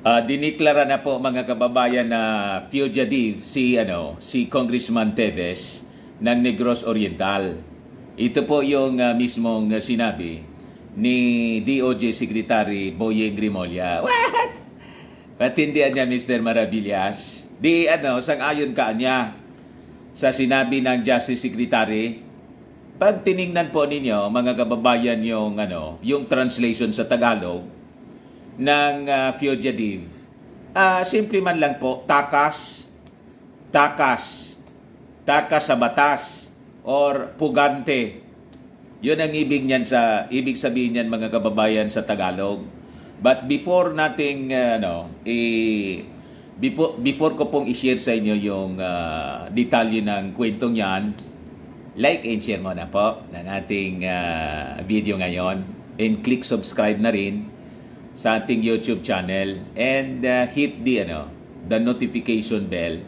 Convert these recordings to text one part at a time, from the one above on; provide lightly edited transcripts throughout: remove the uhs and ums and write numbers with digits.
Diniklara na po mga kababayan na fugitive si Congressman Teves ng Negros Oriental. Ito po yung mismong sinabi ni DOJ Secretary Boyeng Rimulya. What? Patindihan niya, Mr. Maravillas. Sang-ayon ka niya sa sinabi ng Justice Secretary. Pag tiningnan po ninyo mga kababayan yung translation sa Tagalog ng fugitive, simple man lang po, takas sa batas or pugante. Yun ang ibig sabihin niyan mga kababayan sa Tagalog. But before nating before ko pong i-share sa inyo yung detalye ng kwentong yan, like and share mo na po ng ating video ngayon, and click subscribe na rin sa ating YouTube channel, and hit the notification bell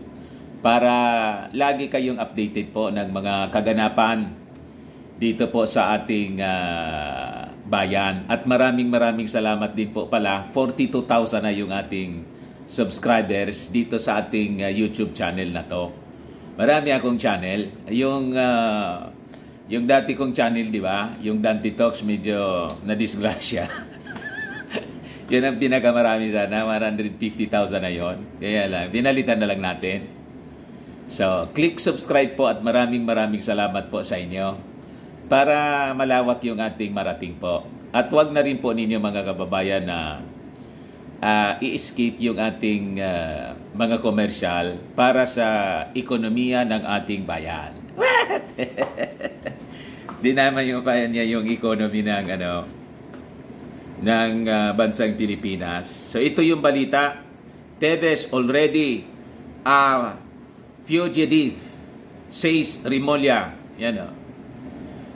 para lagi kayong updated po ng mga kaganapan dito po sa ating bayan. At maraming salamat din po pala, 42,000 na yung ating subscribers dito sa ating YouTube channel na to. Marami akong channel. Yung dati kong channel, di ba? Yung Dante Talks, medyo na-disgrasya. Yan ang pinakamarami sana, 150,000 na yon. Kaya lang, pinalitan na lang natin. So, click subscribe po at maraming salamat po sa inyo para malawak yung ating marating po. At wag na rin po ninyo mga kababayan na i-skip yung ating mga commercial para sa ekonomiya ng ating bayan. What? Di naman yung bayan niya yung economy ng bansang Pilipinas. So ito yung balita. Teves already fugitive, says Rimulya. Yan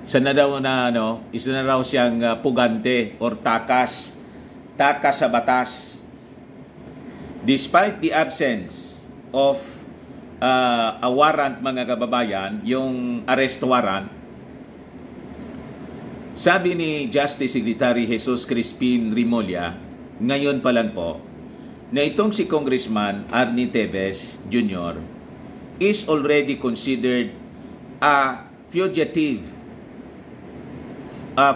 Isa na raw siyang pugante or takas sa batas. Despite the absence of a warrant mga kababayan, yung arrest warrant, sabi ni Justice Secretary Jesus Crispin Rimulya, ngayon pa lang po, na itong si Congressman Arnie Teves Jr. is already considered a fugitive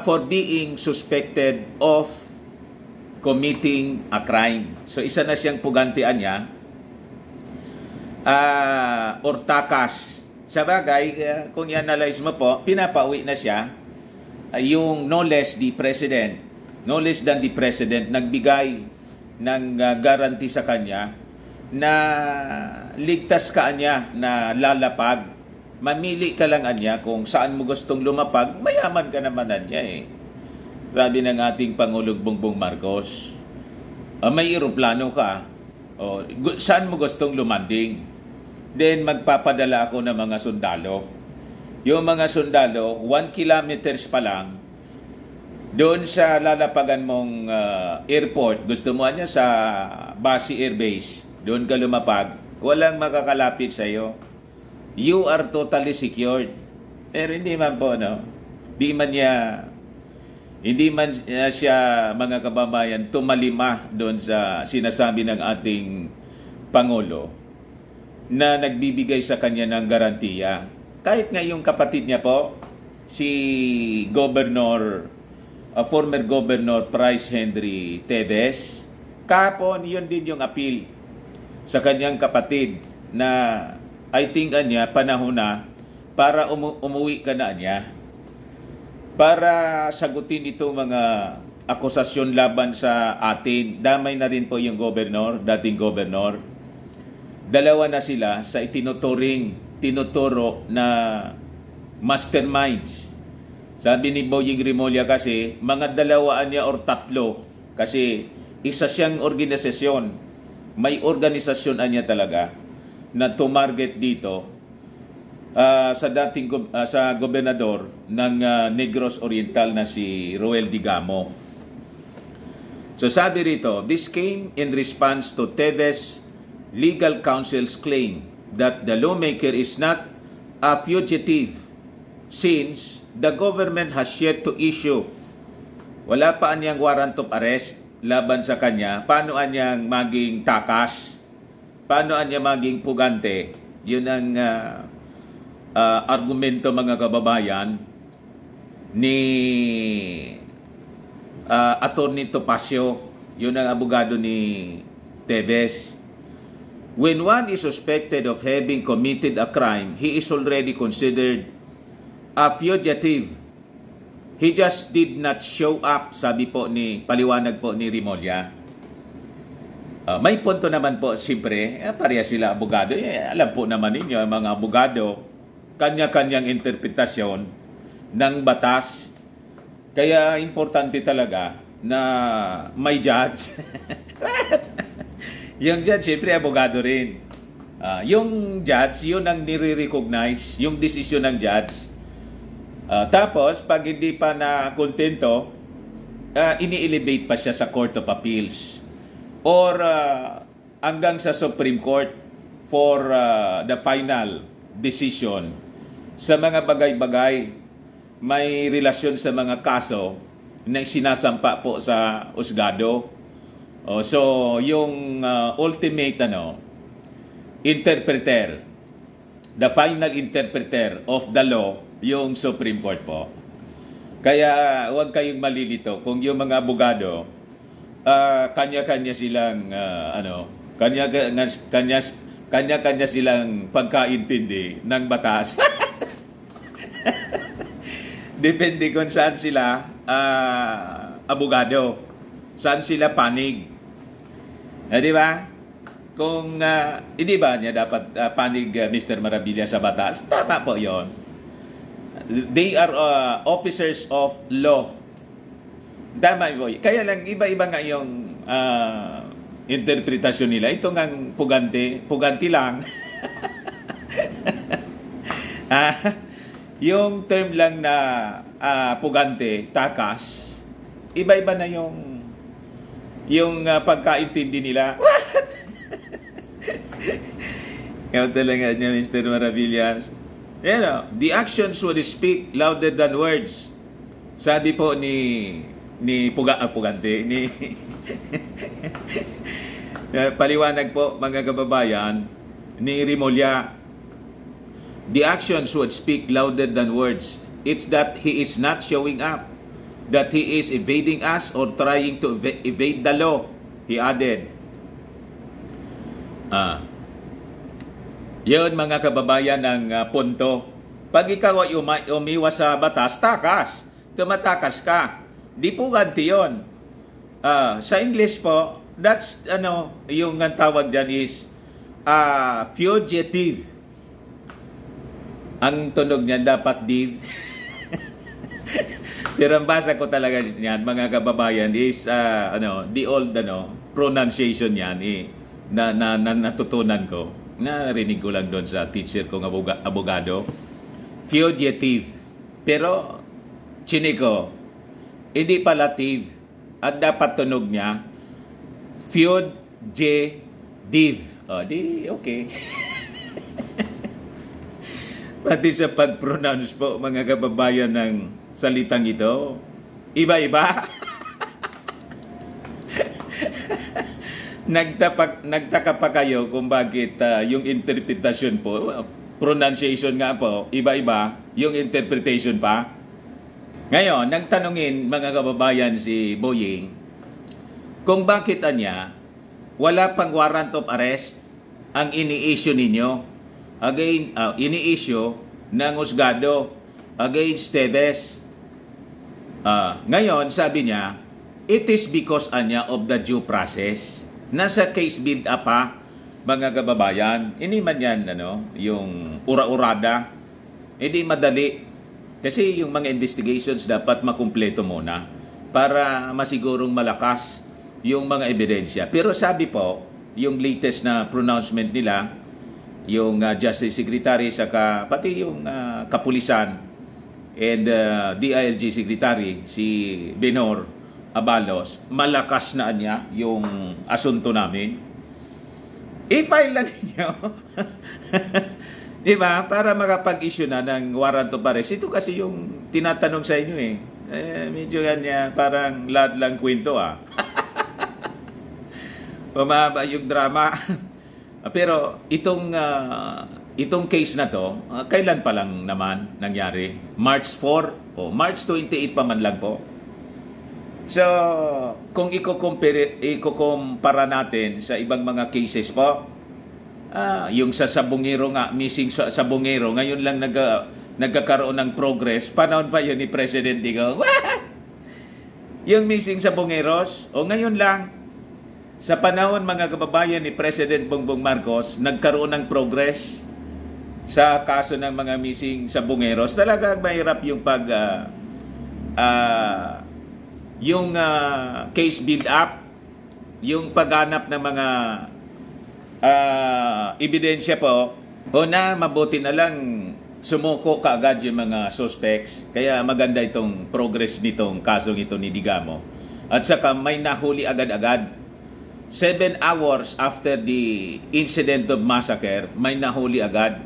for being suspected of committing a crime. So isa na siyang pugantian niya or takas. Sa bagay, kung i-analyze mo po, pinapauwi na siya. Yung no less than the president nagbigay ng guarantee sa kanya na ligtas ka niya na lalapag. Mamili ka lang niya kung saan mo gustong lumapag, mayaman ka naman niya Sabi ng ating Pangulong Bongbong Marcos, may eroplano ka, saan mo gustong lumanding? Then magpapadala ako ng mga sundalo. Yung mga sundalo, 1 kilometers pa lang, doon sa lalapagan mong airport, gusto mo niya sa Basi Air Base, doon ka lumapag, walang makakalapit sa iyo. You are totally secured. Pero hindi man po, hindi man siya, mga kababayan, tumalima doon sa sinasabi ng ating Pangulo na nagbibigay sa kanya ng garantiya. Kahit nga yung kapatid niya po, si former Governor Bryce Henry Teves, kahapon yun din yung appeal sa kanyang kapatid na I think panahon na para umuwi ka na niya para sagutin itong mga akusasyon laban sa atin. Damay na rin po yung dating governor. Dalawa na sila sa tinuturo na masterminds. Sabi ni Boyeng Rimulya kasi, mga dalawaan niya or tatlo. Kasi isa siyang organisasyon. May organisasyon niya talaga na tumarget dito sa gobernador ng Negros Oriental na si Roel Digamo. So sabi rito, this came in response to Teves' legal counsel's claim that the lawmaker is not a fugitive since the government has yet to issue. Wala pa niyang warrant of arrest laban sa kanya, paano anyang maging takas, paano anya maging pugante. Yun ang argumento mga kababayan ni Attorney Topacio, yun ang abogado ni Teves. When one is suspected of having committed a crime, he is already considered a fugitive. He just did not show up, sabi po ni, paliwanag po ni Rimulya. May punto naman po, siyempre, pareha sila abogado. Alam po naman ninyo, mga abogado, kanya-kanyang interpretasyon ng batas. Kaya importante talaga na may judge. Yung judge, siyempre, abogado rin. Yung judge, yun ang nire-recognize, yung desisyon ng judge. Tapos, pag hindi pa na kontento, ini-elevate pa siya sa Court of Appeals or hanggang sa Supreme Court for the final decision sa mga bagay-bagay may relasyon sa mga kaso na sinasampa po sa husgado. So, yung ultimate interpreter, the final interpreter of the law, yung Supreme Court po. Kaya huwag kayong malilito kung yung mga abogado, kanya-kanya silang kanya-kanya silang pagkaintindi ng batas. Depende kung saan sila abogado, saan sila panig. Di ba? Kung hindi ba niya dapat panig Mr. Marabilia sa batas? Tama po 'yon. They are officers of law. Tama po. Kaya lang iba-iba nga yung interpretasyon nila. Ito ngang puganti lang. Yung term lang na pugante, takas, iba-iba na yung pagkaintindi nila. What? Kaya talaga niya, Mr. Maravillas. The actions would speak louder than words. Sabi po ni pugante, ni paliwanag po mga kababayan ni Rimulya. The actions would speak louder than words. It's that he is not showing up, that he is evading us or trying to evade the law, he added. Yun mga kababayan ng punto. Pag ikaw ay umiwas sa batas, takas. Tumatakas ka. Di po ganti yun. Sa English po, that's yung tawag dyan is fugitive. Ang tunog niyan dapat div. Pero ang basa ko talaga niyan, mga kababayan, is the old pronunciation niyan na natutunan ko. Narinig ko lang doon sa teacher kong abogado. Fugitive. Pero chiniko, hindi pala tiv. At dapat tunog niya fugitive. Di okay. Pati sa pag-pronounce po, mga kababayan, ng salitang ito, iba-iba. Nagtaka pa kayo kung bakit yung interpretation po, pronunciation nga po, iba-iba, yung interpretation pa. Ngayon, nang tanungin mga kababayan si Boying, kung bakit anya, wala pang warrant of arrest ang ini-issue ninyo. Ini-issue ng husgado against Teves. Ngayon, sabi niya, it is because of the due process. Nasa case build-up pa, mga kababayan. Hindi man yan, yung ura-urada. Hindi madali. Kasi yung mga investigations dapat makumpleto muna para masigurong malakas yung mga ebidensya. Pero sabi po, yung latest na pronouncement nila, yung Justice Secretary saka pati yung kapulisan and DILG Secretary si Benor Abalos, malakas na niya yung asunto namin. I-file na ninyo. Di ba? Para makapag-issue na ng warrant of arrest. Ito kasi yung tinatanong sa inyo medyo yan parang lahat lang kwento Umaba yung drama. Pero itong case na to, kailan pa lang naman nangyari? March 4 o March 28 pa man lang po. So, kung ikukumpara natin sa ibang mga cases po, yung sa Sabongero nga, missing sa Sabongero, ngayon lang nagkakaroon ng progress. Panahon pa yun ni President Digong. Yung missing sa Bongeros, o ngayon lang, sa panahon mga kababayan ni President Bongbong Marcos, nagkaroon ng progress sa kaso ng mga missing sa Bongeros. Talagang mahirap yung case build up, yung paghanap ng mga ebidensya po, o na mabuti na lang sumuko kaagad yung mga suspects. Kaya maganda itong progress nitong kasong ito ni Digamo. At saka may nahuli agad-agad. 7 hours after the incident of massacre, may nahuli agad.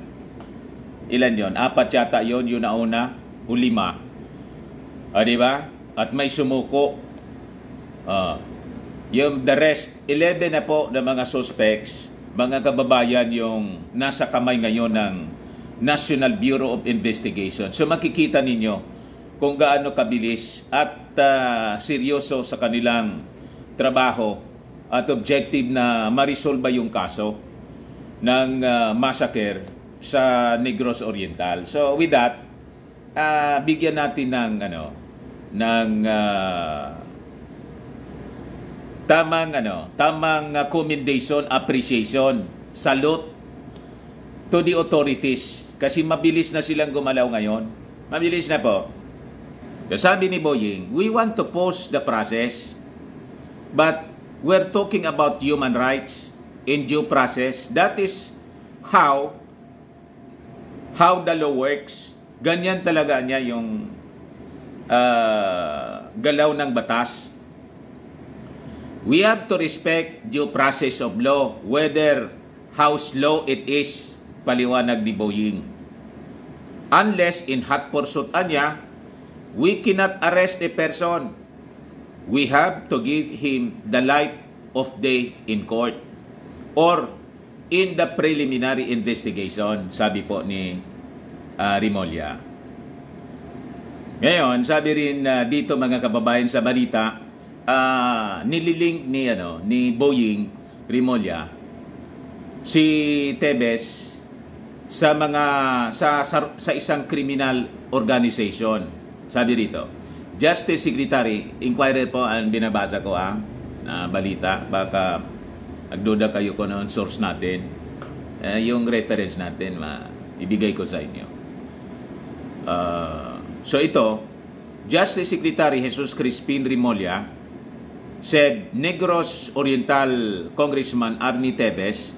Ilan yon? 4 yata yon, yung nauna, o 5. Diba? At may sumuko. Yung the rest, 11 na po ng mga suspects, mga kababayan, yung nasa kamay ngayon ng National Bureau of Investigation. So makikita ninyo kung gaano kabilis at seryoso sa kanilang trabaho at objective na marisolba yung kaso ng massacre sa Negros Oriental. So with that, bigyan natin ng tamang commendation, appreciation, salute to the authorities. Kasi mabilis na silang gumalaw ngayon. Mabilis na po. Sabi ni Boying, we want to pause the process, but we're talking about human rights in due process. That is how the law works. Ganyan talaga niya yung galaw ng batas. We have to respect due process of law, whether how slow it is. Paliwanag ni Boying. Unless in hot pursuit anya, we cannot arrest a person. We have to give him the light of day in court or in the preliminary investigation, sabi po ni Remulla. Ngayon, sabi rin dito mga kababayan sa balita, nililink ni Boying, Remulla, si Tevez sa isang criminal organization. Sabi rito, Justice Secretary, inquirer po ang binabasa ko na balita, baka agduda kayo ko ng source natin, yung reference natin ibigay ko sa inyo. So ito, Justice Secretary Jesus Crispin Remulla said Negros Oriental Congressman Arnie Tevez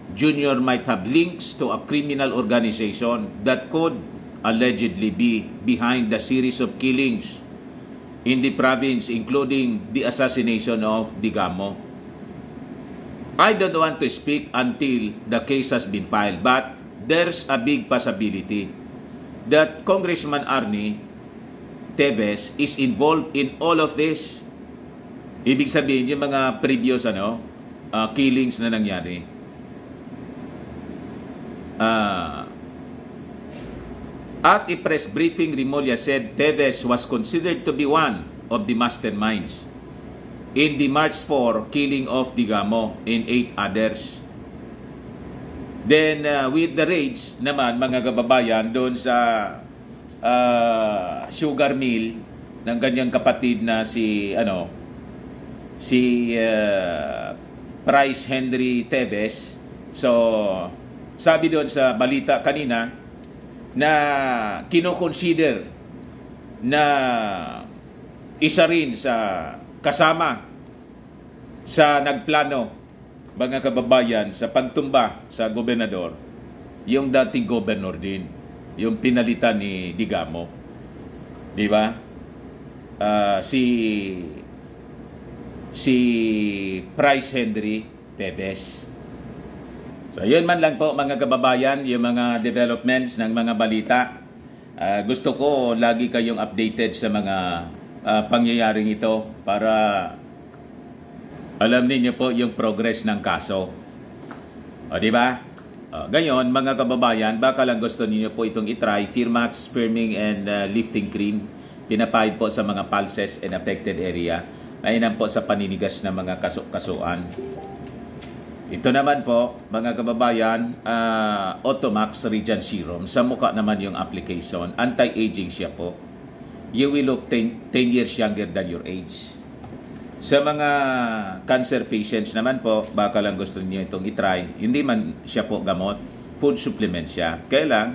Jr. might have links to a criminal organization that could allegedly be behind the series of killings in the province, including the assassination of Digamo. I don't want to speak until the case has been filed, but there's a big possibility that Congressman Arnie Tevez is involved in all of this. Ibig sabihin, yung mga previous killings na nangyari. At a press briefing, Remulla said Tevez was considered to be one of the masterminds in the March 4 killing of Digamo and 8 others. Then with the raids naman mga kababayan doon sa sugar mill ng kanyang kapatid na si Price Henry Tevez. So sabi doon sa balita kanina na kino-consider na isa rin sa kasama sa nagplano mga kababayan sa pagtumba sa gobernador, yung dating gobernador din, yung pinalitan ni Digamo. Di ba? Si Price Henry Tevez. So, yun man lang po mga kababayan, yung mga developments ng mga balita. Gusto ko lagi kayong updated sa mga pangyayaring ito para Alam niyo po yung progress ng kaso. O, di ba? Ngayon, mga kababayan, baka lang gusto niyo po itong itry, Firmax Firming and Lifting Cream. Pinapahid po sa mga pulses and affected area. Mainam po sa paninigas ng mga kasuan. Ito naman po, mga kababayan, Automax Regen Serum. Sa mukha naman yung application. Anti-aging siya po. You will look 10 years younger than your age. Sa mga cancer patients naman po, baka lang gusto niyo itong itry. Hindi man siya po gamot. Food supplement siya. Kaya lang,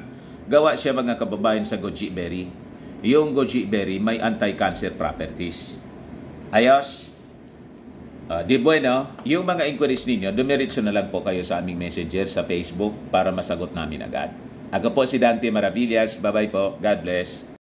gawa siya mga kababayan sa goji berry. Yung goji berry may anti-cancer properties. Ayos? Di bueno, yung mga inquiries ninyo, dumiritso na lang po kayo sa aming messenger sa Facebook para masagot namin agad. Ako po si Dante Maravillas. Bye-bye po. God bless.